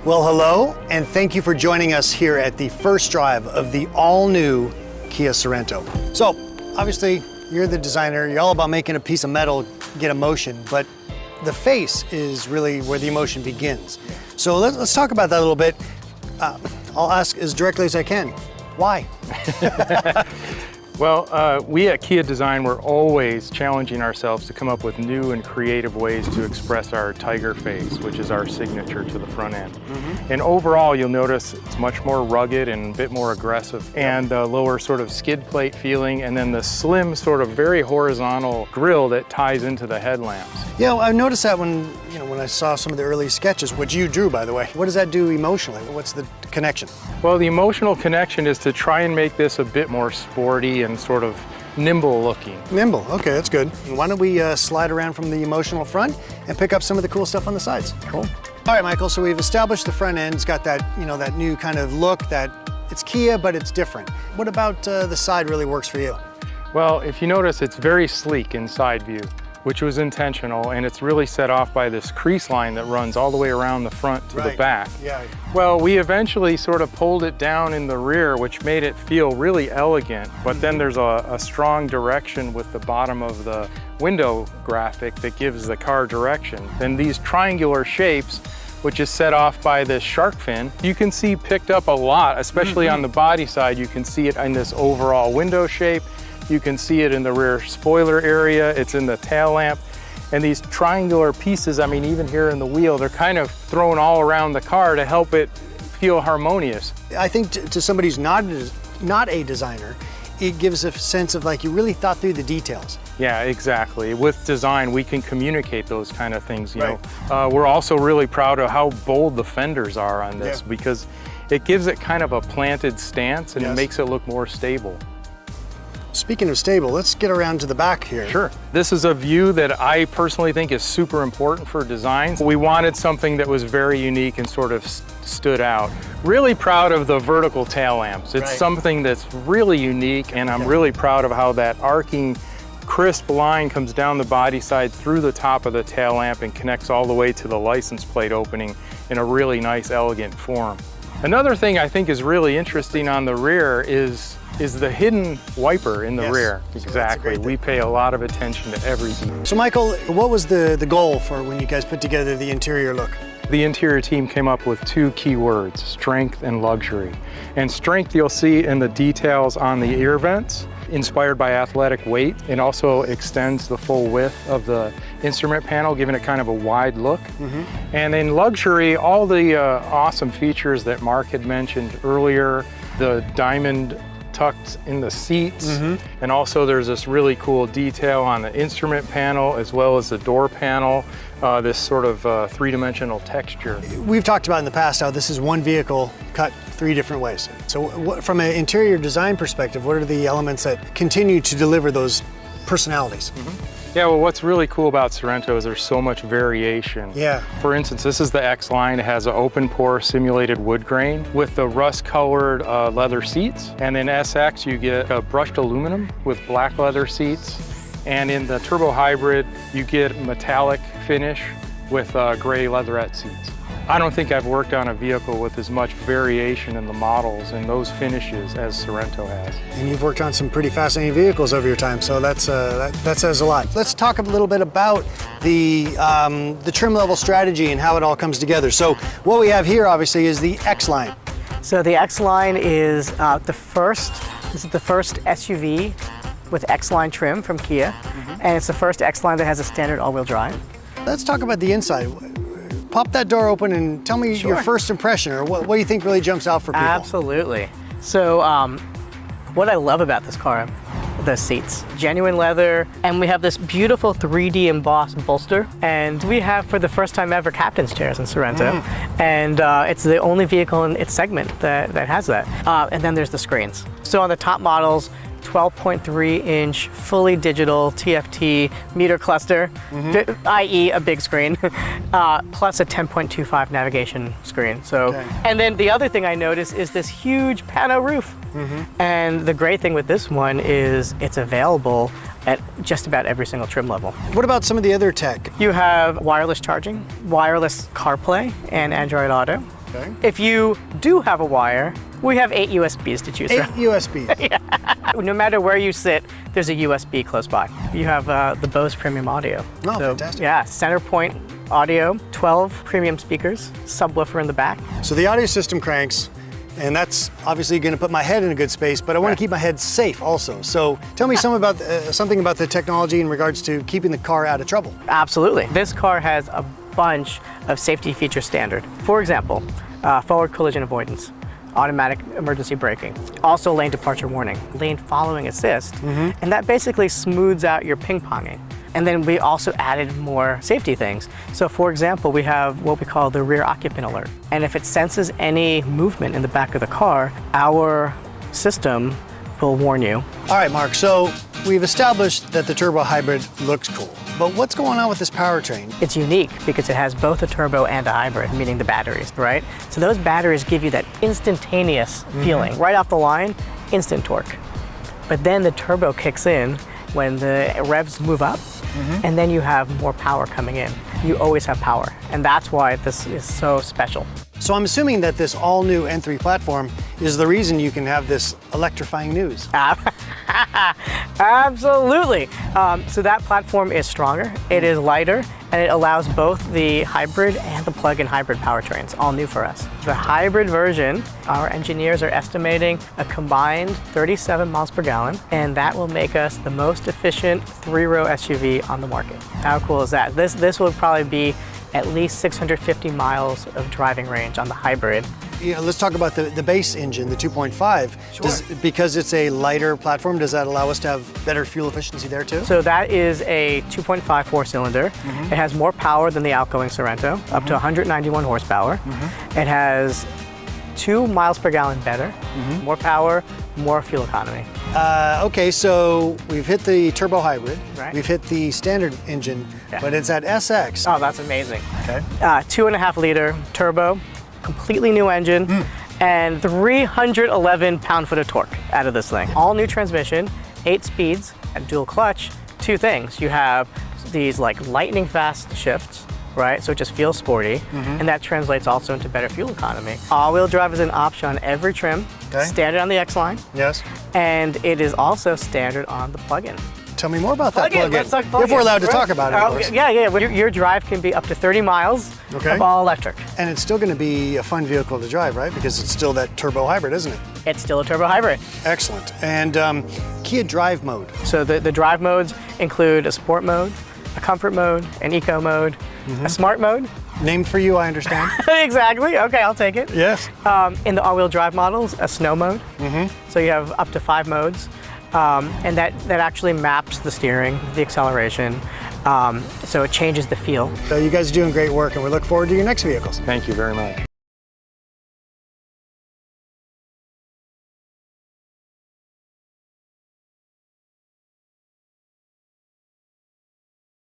Well, hello, and thank you for joining us here at the first drive of the all-new Kia Sorento. So, obviously, you're the designer, you're all about making a piece of metal get emotion, but the face is really where the emotion begins. So let's talk about that a little bit. I'll ask as directly as I can. Why? Well, we at Kia Design, we're always challenging ourselves to come up with new and creative ways to express our tiger face, which is our signature to the front end. And overall, you'll notice it's much more rugged and a bit more aggressive, and a lower sort of skid plate feeling, and then the slim sort of very horizontal grille that ties into the headlamps. Yeah, well, I noticed that when I saw some of the early sketches, which you drew, by the way. What does that do emotionally? What's the connection? Well, the emotional connection is to try and make this a bit more sporty and sort of nimble looking. Nimble, okay, that's good. Why don't we slide around from the emotional front and pick up some of the cool stuff on the sides? Cool. All right, Michael, so we've established the front end. It's got that, that new kind of look that it's Kia, but it's different. What about the side really works for you? Well, if you notice, it's very sleek in side view, which was intentional, and it's really set off by this crease line that runs all the way around the front to the back. Yeah. Well, we eventually sort of pulled it down in the rear, which made it feel really elegant, but then there's a strong direction with the bottom of the window graphic that gives the car direction. Then these triangular shapes, which is set off by this shark fin, you can see picked up a lot, especially on the body side. You can see it in this overall window shape. You can see it in the rear spoiler area, it's in the tail lamp. And these triangular pieces, I mean, even here in the wheel, they're kind of thrown all around the car to help it feel harmonious. I think to somebody who's not a designer, it gives a sense of like you really thought through the details. Yeah, exactly. With design, we can communicate those kind of things, you know. We're also really proud of how bold the fenders are on this because it gives it kind of a planted stance and it makes it look more stable. Speaking of stable, let's get around to the back here. Sure. This is a view that I personally think is super important for design. We wanted something that was very unique and sort of stood out. Really proud of the vertical tail lamps. It's something that's really unique, and I'm really proud of how that arcing, crisp line comes down the body side through the top of the tail lamp and connects all the way to the license plate opening in a really nice, elegant form. Another thing I think is really interesting on the rear is the hidden wiper in the rear. Exactly. We pay a lot of attention to every detail. So Michael, what was the goal for when you guys put together the interior look? The interior team came up with two key words, strength and luxury. And strength you'll see in the details on the ear vents, inspired by athletic weight. It also extends the full width of the instrument panel, giving it kind of a wide look. And in luxury, all the awesome features that Mark had mentioned earlier, the diamond tucked in the seats, and also there's this really cool detail on the instrument panel as well as the door panel, this sort of three-dimensional texture. We've talked about in the past how this is one vehicle cut three different ways. So from an interior design perspective, what are the elements that continue to deliver those personalities? Yeah, well, what's really cool about Sorento is there's so much variation. Yeah. For instance, this is the X line. It has an open pore simulated wood grain with the rust-colored leather seats. And in SX, you get a brushed aluminum with black leather seats. And in the turbo hybrid, you get metallic finish with gray leatherette seats. I don't think I've worked on a vehicle with as much variation in the models and those finishes as Sorento has. And you've worked on some pretty fascinating vehicles over your time, so that says a lot. Let's talk a little bit about the trim level strategy and how it all comes together. So what we have here, obviously, is the X line. So the X line is the first SUV with X line trim from Kia, and it's the first X line that has a standard all-wheel drive. Let's talk about the inside. Pop that door open and tell me your first impression, or what do you think really jumps out for people? Absolutely. So what I love about this car, the seats, genuine leather, and we have this beautiful 3D embossed bolster, and we have, for the first time ever, captain's chairs in Sorento, and it's the only vehicle in its segment that has that. And then there's the screens. So on the top models, 12.3-inch fully digital TFT meter cluster, i.e. a big screen, plus a 10.25 navigation screen. So, and then the other thing I noticed is this huge pano roof. And the great thing with this one is it's available at just about every single trim level. What about some of the other tech? You have wireless charging, wireless CarPlay, and Android Auto. Okay. If you do have a wire, we have 8 USBs to choose 8 from. USBs. No matter where you sit, there's a USB close by. You have the Bose Premium Audio. Oh, fantastic. Yeah, center point audio, 12 premium speakers, subwoofer in the back. So the audio system cranks, and that's obviously going to put my head in a good space, but I want to keep my head safe also. So tell me something about the technology in regards to keeping the car out of trouble. Absolutely. This car has a bunch of safety features standard. For example, forward collision avoidance, automatic emergency braking, also lane departure warning, lane following assist, and that basically smooths out your ping-ponging. And then we also added more safety things. So for example, we have what we call the rear occupant alert. And if it senses any movement in the back of the car, our system will warn you. All right, Mark, so we've established that the turbo hybrid looks cool, but what's going on with this powertrain? It's unique because it has both a turbo and a hybrid, meaning the batteries, right? So those batteries give you that instantaneous feeling. Right off the line, instant torque. But then the turbo kicks in when the revs move up, and then you have more power coming in. You always have power, and that's why this is so special. So I'm assuming that this all-new N3 platform is the reason you can have this electrifying news. Absolutely. So that platform is stronger, it is lighter, and it allows both the hybrid and the plug-in hybrid powertrains, all new for us. The hybrid version, our engineers are estimating a combined 37 miles per gallon, and that will make us the most efficient 3-row SUV on the market. How cool is that? This will probably be at least 650 miles of driving range on the hybrid. You know, let's talk about the base engine, the 2.5. Sure. Because it's a lighter platform, does that allow us to have better fuel efficiency there too? So that is a 2.5 four-cylinder. It has more power than the outgoing Sorento, up to 191 horsepower. It has 2 miles per gallon better, more power, more fuel economy. Okay, so we've hit the turbo hybrid, Right. we've hit the standard engine, Yeah. but it's at SX. Oh, that's amazing. Okay. 2.5 liter turbo, completely new engine, and 311 pound-foot of torque out of this thing. All new transmission, 8 speeds, and dual clutch. 2 things. You have these like lightning fast shifts, right? So it just feels sporty, and that translates also into better fuel economy. All-wheel drive is an option on every trim, standard on the X-Line, Yes. and it is also standard on the plug-in. Tell me more about that Plug-in, plug-in. let's talk plug-in. If we're allowed to talk about it, of course. Yeah. Your drive can be up to 30 miles of all electric. And it's still going to be a fun vehicle to drive, right? Because it's still that turbo hybrid, isn't it? It's still a turbo hybrid. Excellent. And Kia Drive mode. So the drive modes include a sport mode, a comfort mode, an eco mode, a smart mode. Named for you, I understand. Exactly. Okay, I'll take it. Yes. In the all-wheel drive models, a snow mode. So you have up to 5 modes, and that actually maps the steering, the acceleration, so it changes the feel. So you guys are doing great work, and we look forward to your next vehicles. Thank you very much.